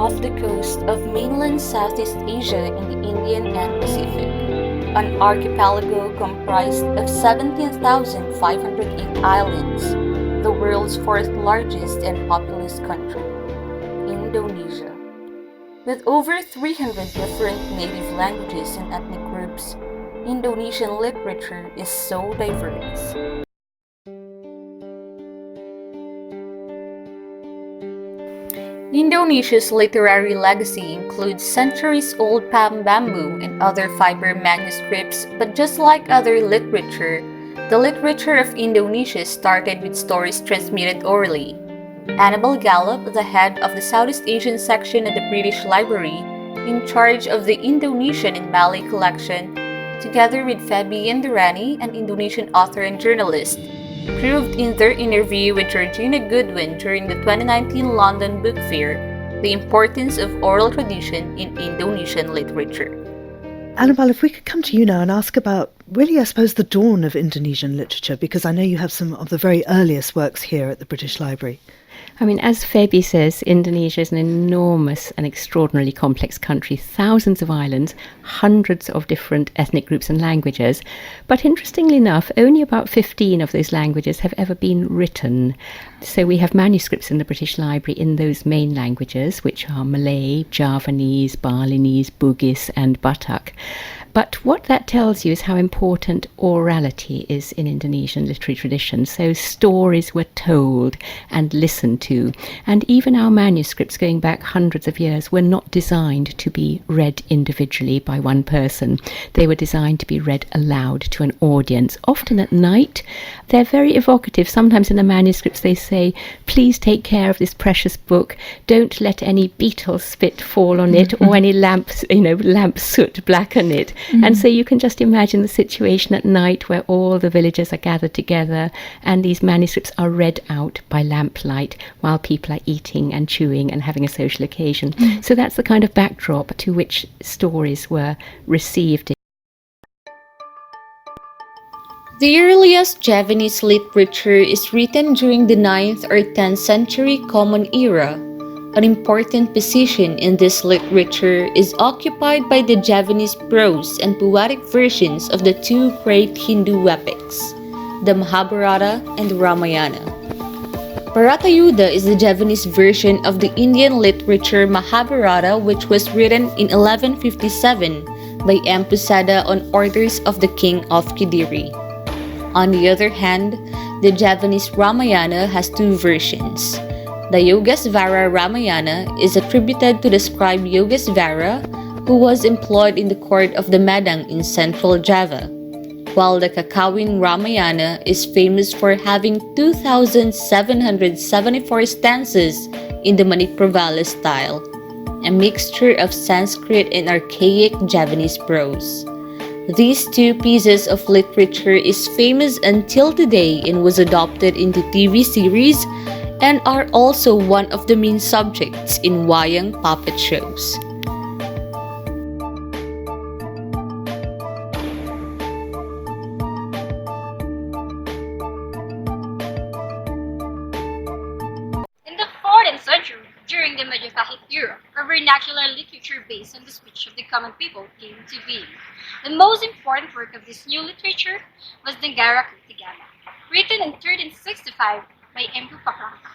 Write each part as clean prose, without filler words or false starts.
off the coast of mainland Southeast Asia in the Indian and Pacific, an archipelago comprised of 17,508 islands, the world's fourth largest and populous country, Indonesia. With over 300 different native languages and ethnic groups, Indonesian literature is so diverse. Indonesia's literary legacy includes centuries-old palm bamboo and other fiber manuscripts, but just like other literature, the literature of Indonesia started with stories transmitted orally. Annabel Gallop, the head of the Southeast Asian section at the British Library, in charge of the Indonesian and Malay collection, together with Feby Indrani, an Indonesian author and journalist, proved in their interview with Georgina Goodwin during the 2019 London Book Fair the importance of oral tradition in Indonesian literature. Annabel, if we could come to you now and ask about, really, I suppose, the dawn of Indonesian literature, because I know you have some of the very earliest works here at the British Library. I mean, as Feby says, Indonesia is an enormous and extraordinarily complex country, thousands of islands, hundreds of different ethnic groups and languages. But interestingly enough, only about 15 of those languages have ever been written. So we have manuscripts in the British Library in those main languages, which are Malay, Javanese, Balinese, Bugis and Batak. But what that tells you is how important orality is in Indonesian literary tradition. So stories were told and listened to, and even our manuscripts going back hundreds of years were not designed to be read individually by one person. They were designed to be read aloud to an audience, often at night. They're very evocative. Sometimes in the manuscripts they say, please take care of this precious book. Don't let any beetle spit fall on it or any lamp soot blacken it. And so you can just imagine the situation at night where all the villagers are gathered together and these manuscripts are read out by lamplight while people are eating and chewing and having a social occasion. So that's the kind of backdrop to which stories were received. The earliest Javanese literature is written during the 9th or 10th century Common Era. An important position in this literature is occupied by the Javanese prose and poetic versions of the two great Hindu epics, the Mahabharata and Ramayana. Bharatayuddha is the Javanese version of the Indian literature Mahabharata, which was written in 1157 by Empu Sada on orders of the king of Kediri. On the other hand, the Javanese Ramayana has two versions. The Yogasvara Ramayana is attributed to the scribe Yogasvara, who was employed in the court of the Madang in central Java, while the Kakawin Ramayana is famous for having 2,774 stanzas in the Manipravala style, a mixture of Sanskrit and archaic Javanese prose. These two pieces of literature is famous until today and was adopted into TV series and are also one of the main subjects in wayang puppet shows. In the 14th century, during the Majapahit era, a vernacular literature based on the speech of the common people came to being. The most important work of this new literature was the Negara Kertigama, written in 1365 by Empu Pakrangka.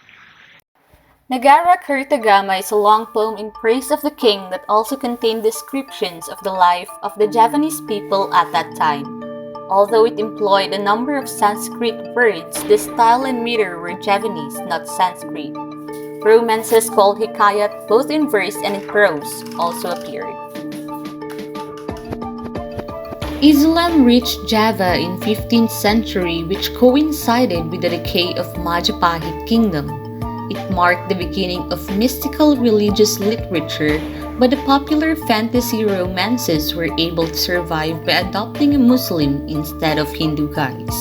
Negara Kertigama is a long poem in praise of the king that also contained descriptions of the life of the Javanese people at that time. Although it employed a number of Sanskrit words, the style and meter were Javanese, not Sanskrit. Romances called hikayat, both in verse and in prose, also appeared. Islam reached Java in 15th century, which coincided with the decay of Majapahit kingdom. It marked the beginning of mystical religious literature, but the popular fantasy romances were able to survive by adopting a Muslim instead of Hindu guides.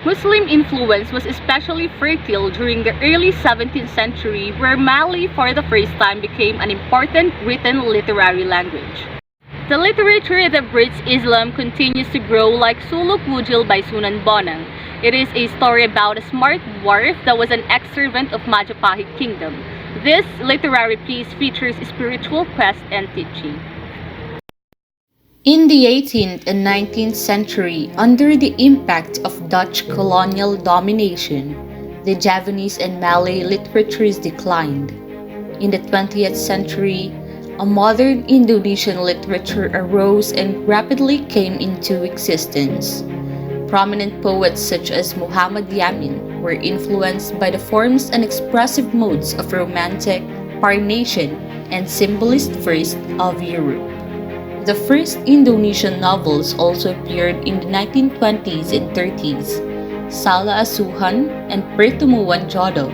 Muslim influence was especially fertile during the early 17th century, where Malay for the first time became an important written literary language. The literature that breeds Islam continues to grow, like Suluk Wujil by Sunan Bonang. It is a story about a smart dwarf that was an ex-servant of Majapahit kingdom. This literary piece features spiritual quest and teaching. In the 18th and 19th century, under the impact of Dutch colonial domination, the Javanese and Malay literatures declined. In the 20th century, a modern Indonesian literature arose and rapidly came into existence. Prominent poets such as Muhammad Yamin were influenced by the forms and expressive modes of Romantic, Parnassian, and Symbolist verse of Europe. The first Indonesian novels also appeared in the 1920s and 30s, Sala Asuhan and Pertemuan Jodoh,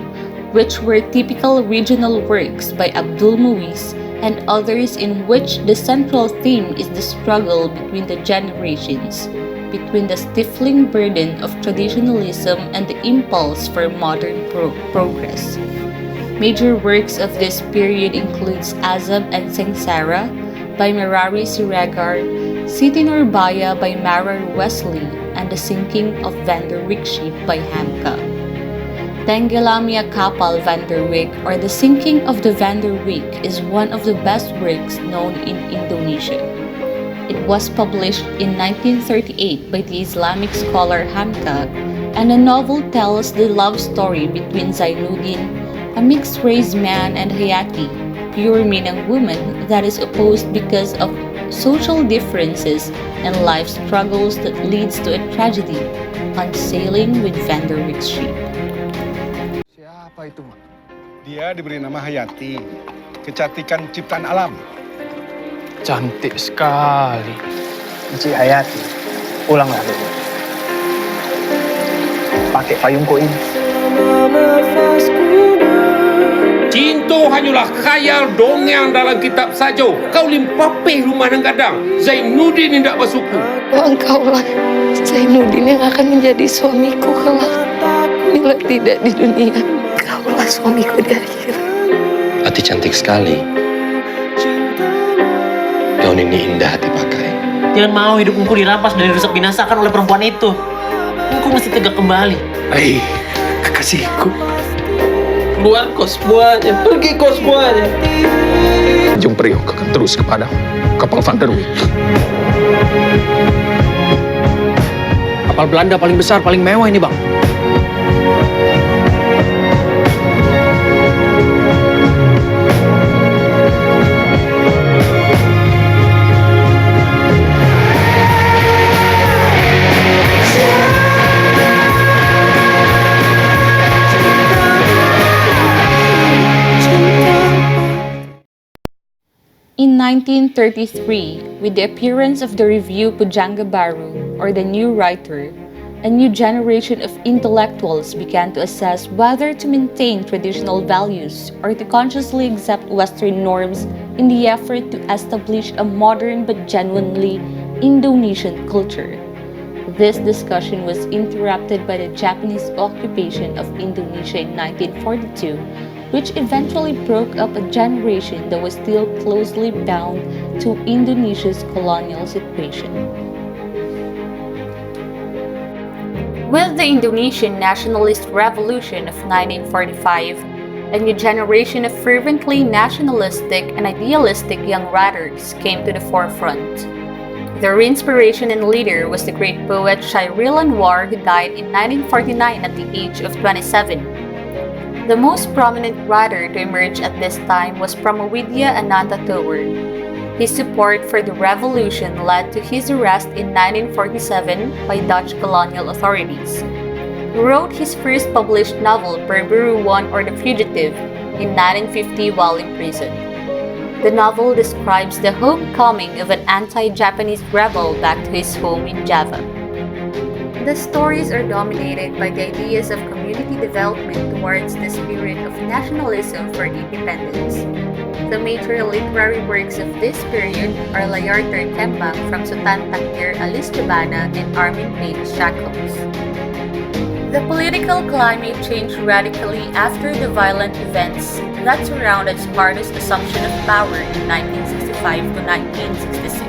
which were typical regional works by Abdul Muiz and others in which the central theme is the struggle between the generations, between the stifling burden of traditionalism and the impulse for modern progress. Major works of this period includes Azab and Sengsara by Merari Siregar, Siti Nurbaya by Marar Wesley, and The Sinking of Vanderwyck Ship by Hamka. Tenggelamnya Kapal Vanderwyck or The Sinking of the Vanderwyck is one of the best works known in Indonesia. It was published in 1938 by the Islamic scholar Hamka, and the novel tells the love story between Zainuddin, a mixed-race man, and Hayati, pure Minang woman that is opposed because of social differences and life struggles that leads to a tragedy on sailing with Vanderwyck's ship. Siapa itu, Mak? Dia diberi nama Hayati, kecantikan ciptaan alam. Cantik sekali. Encik Hayati, pulanglah dulu. Pakai payung kok ini. Cinta hanyalah khayal dongeng dalam kitab saja. Kau limpapih rumah dan gadang. Zainuddin tidak bersuku. Engkaulah Zainuddin yang akan menjadi suamiku kelak. Bila tidak di dunia, engkaulah suamiku di akhirat. Hati cantik sekali. Gaun ini indah hati pakai. Jangan mau hidup engkau dirampas dan dirusak binasakan oleh perempuan itu. Engkau mesti tegak kembali. Hai, kekasihku. Keluar kau semuanya, pergi kau semuanya. Jung Priok akan terus kepada kapal Vanderwyck. Kapal Belanda paling besar, paling mewah ini, Bang. In 1933, with the appearance of the review Pujangga Baru, or the New Writer, a new generation of intellectuals began to assess whether to maintain traditional values or to consciously accept Western norms in the effort to establish a modern but genuinely Indonesian culture. This discussion was interrupted by the Japanese occupation of Indonesia in 1942, which eventually broke up a generation that was still closely bound to Indonesia's colonial situation. With the Indonesian nationalist revolution of 1945, a new generation of fervently nationalistic and idealistic young writers came to the forefront. Their inspiration and leader was the great poet Chairil Anwar, who died in 1949 at the age of 27. The most prominent writer to emerge at this time was Pramawidya Ananta Tower. His support for the revolution led to his arrest in 1947 by Dutch colonial authorities. He wrote his first published novel, Perburu I or The Fugitive, in 1950 while in prison. The novel describes the homecoming of an anti-Japanese rebel back to his home in Java. The stories are dominated by the ideas of community development towards the spirit of nationalism for independence. The major literary works of this period are Layar Terkembang from Sultan Takdir Alis Jabana and Armin Payne's Shackles. The political climate changed radically after the violent events that surrounded Suharto's assumption of power in 1965 to 1966.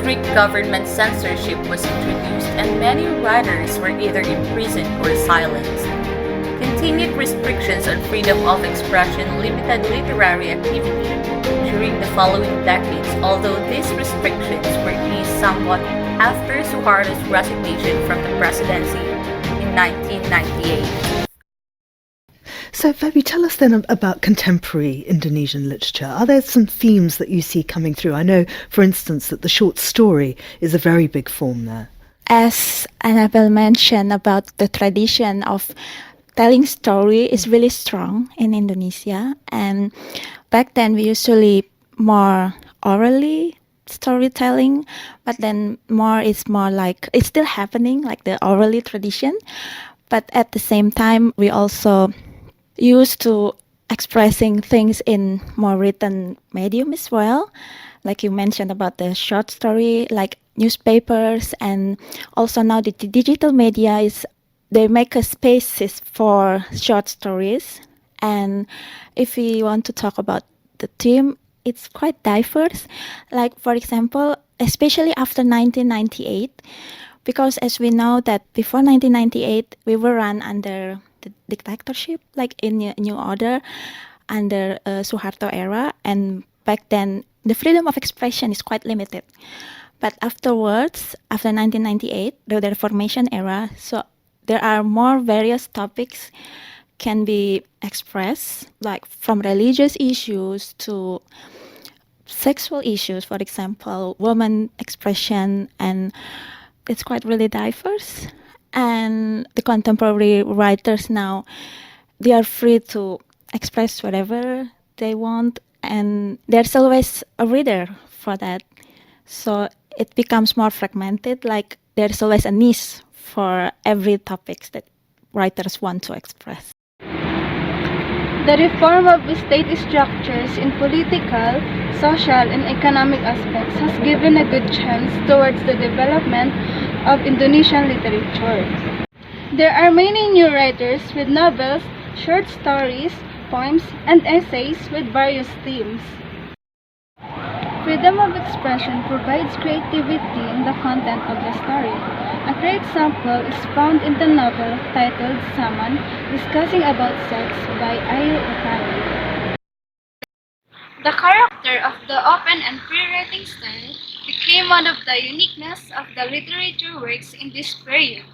Strict government censorship was introduced and many writers were either imprisoned or silenced. Continued restrictions on freedom of expression limited literary activity during the following decades, although these restrictions were eased somewhat after Suharto's resignation from the presidency in 1998. So, Febi, tell us then about contemporary Indonesian literature. Are there some themes that you see coming through? I know, for instance, that the short story is a very big form there. As Annabelle mentioned about the tradition of telling story is really strong in Indonesia, and back then we usually more orally storytelling, but then it's more like it's still happening, like the orally tradition, but at the same time we also used to expressing things in more written medium as well, like you mentioned about the short story, like newspapers, and also now the digital media is they make a spaces for short stories. And if we want to talk about the theme, it's quite diverse. Like for example, especially after 1998, because as we know that before 1998 we were run under the dictatorship, like in New Order under Suharto era, and back then the freedom of expression is quite limited. But afterwards, after 1998, the Reformation era, so there are more various topics can be expressed, like from religious issues to sexual issues, for example, woman expression, and it's quite really diverse. And the contemporary writers now, they are free to express whatever they want, and there's always a reader for that. So it becomes more fragmented, like there's always a niche for every topics that writers want to express. The reform of the state structures in political, social, and economic aspects has given a good chance towards the development of Indonesian literature. There are many new writers with novels, short stories, poems, and essays with various themes. Freedom of expression provides creativity in the content of the story. A great example is found in the novel titled Saman, discussing about sex by Ayu Utami. The character of the open and free writing style became one of the uniqueness of the literature works in this period.